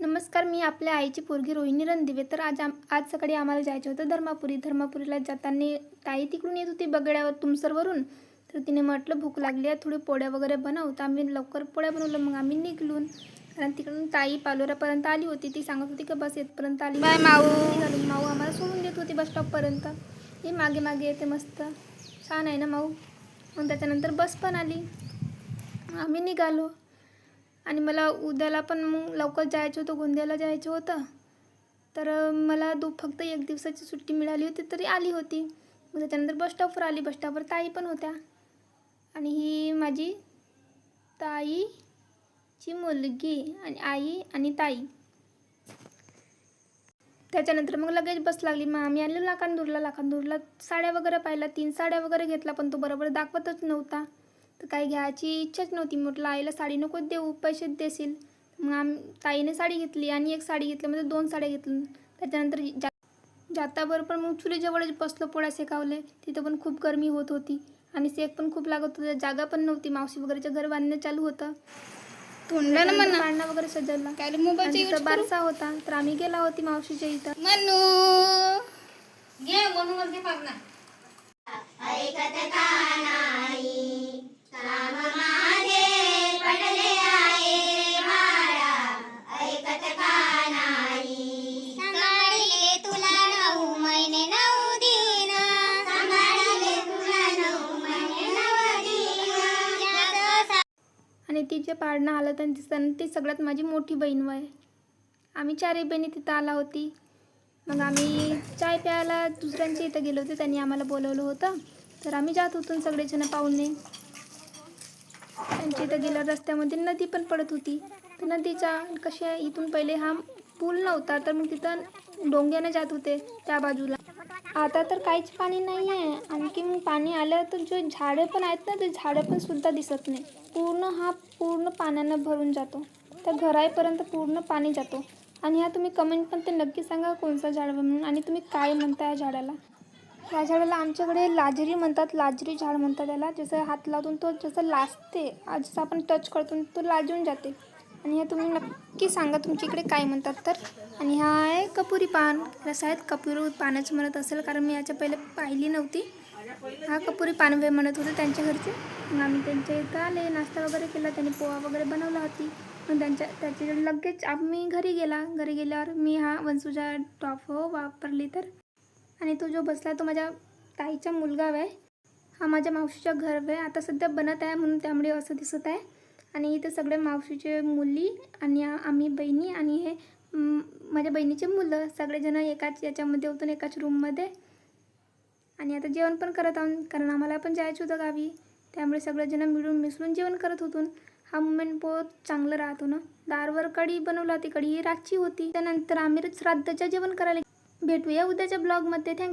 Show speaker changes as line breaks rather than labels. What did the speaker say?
नमस्कार, मी आपल्या आईची पोरगी रोहिणी रणदिवे. तर आज सकाळी आम्हाला जायचं होतं धर्मापुरीला जाताना ताई तिकडून येत होती बगड्यावर तुमसरवरून. तर तिने म्हटलं भूक लागली आहे, थोडी पोळ्या वगैरे बनव. तर आम्ही लवकर पोळ्या बनवलं. मग आम्ही निघलून, कारण तिकडून ताई पालोऱ्यापर्यंत आली होती. ती सांगत होती की बस येतपर्यंत आली. बाय माऊ निघालो. माऊ आम्हाला सोडून देत होती बस स्टॉपपर्यंत. हे मागे मागे येते, मस्त छान आहे ना माऊ. मग त्याच्यानंतर बस पण आली, आम्ही निघालो. आणि मला उद्याला पण मग लवकर जायचं होतं, गोंदियाला जायचं होतं. तर मला फक्त 1 दिवसाची सुट्टी मिळाली होती, तरी आली होती. मग त्याच्यानंतर बस स्टॉपवर आली. बस स्टॉपवर ताई पण होत्या. आणि ही माझी ताईची मुलगी आणि आई आणि ताई. त्याच्यानंतर मग लगेच बस लागली. मग आम्ही आलो लाखांदूरला साड्या वगैरे पाहिल्या. 3 साड्या वगैरे घेतला, पण तो बरोबर दाखवतच नव्हता. तर काही घ्यायची इच्छाच नव्हती. म्हटलं आईला साडी नको देऊ, पैसे देशील. मग ताईने साडी घेतली आणि एक साडी घेतली, म्हणजे 2 साड्या घेतल्या. त्याच्यानंतर जाताबरोबर मग चुलीजवळच बसलो, पोळ्या शेकावले. तिथं पण खूप गरमी होत होती आणि शेक पण खूप लागत होतं. जागा पण नव्हती. मावशी वगैरेचं घर बांधणं चालू होतं. पाळणा वगैरे सजवला. तिथं बारसा होता, तर आम्ही गेला होती मावशीच्या इथं. आणि तिचे पाळणं आलं तर ती सगळ्यात माझी मोठी बहीण आहे. आम्ही 4 बहिणी तिथं आला होती. मग आम्ही चाय प्यायला दुसऱ्यांच्या इथं गेलो होते. त्यांनी आम्हाला बोलवलं होतं. तर आम्ही जात होतो सगळेजण पाहुणे. त्यांच्या इथं गेल्या रस्त्यामध्ये नदी पण पडत होती. तर नदीचा कशी आहे, इथून पहिले हा पूल नव्हता, तर मग तिथं डोंग्याने जात होते त्या बाजूला. आता तर काहीच पाणी नाही आहे. आणखी मग पाणी आलं तर जो झाडे पण आहेत ना, ते झाडं पण सुद्धा दिसत नाही. पूर्ण पाण्यानं भरून जातो. त्या घरापर्यंत पूर्ण पाणी जातो. आणि हा तुम्ही कमेंट पण ते नक्की सांगा कोणता झाड म्हणून, आणि तुम्ही काय म्हणता या झाडाला. या झाडाला आमच्याकडे लाजरी म्हणतात. लाजरी झाड म्हणतात त्याला. जसं हात लावून तो जसं लाजते, जसं आपण टच करतो तो लाजून जाते. आणि हे तुम्ही नक्की सांगा तुमच्या इकडे काय म्हणतात तर. आणि हा आहे कपुरी पान. शायद कपुरी पानच म्हणत असेल, कारण मी याच्या पहिले पाहिली नव्हती. हा कपुरी पानवे म्हणत होते त्यांच्या घरचे. मग आम्ही त्यांच्या इथं आले, नाश्ता वगैरे केला. त्यांनी पोहा वगैरे बनवला होती. मग त्याच्या लगेच आम्ही घरी गेल्यावर मी हा वंसूचा टॉप वापरली तर. आणि तो जो बसला तो माझ्या ताईचा मुलगा आहे. हा माझ्या मावशीच्या घर आहे. आता सध्या बनत आहे म्हणून त्यामुळे असं दिसत आहे. आणि इथे सगळे मावशीचे मुली आणि आम्ही बहिणी आणि हे माझ्या बहिणीचे मुलं सगळेजण एकाच याच्यामध्ये होतो, एकाच रूममध्ये. आणि आता जेवण पण करत आहोत, कारण आम्हाला पण जायचं होतं गावी. त्यामुळे सगळेजण मिळून मिसळून जेवण करत होतो. हा मुमेंट बहुत चांगलं राहतो ना. दारवर कढी बनवला होती. कढी ही रातची होती. त्यानंतर आम्ही श्राद्धच्या जेवण करायला भेटूया उद्याच्या ब्लॉगमध्ये. थँक्यू.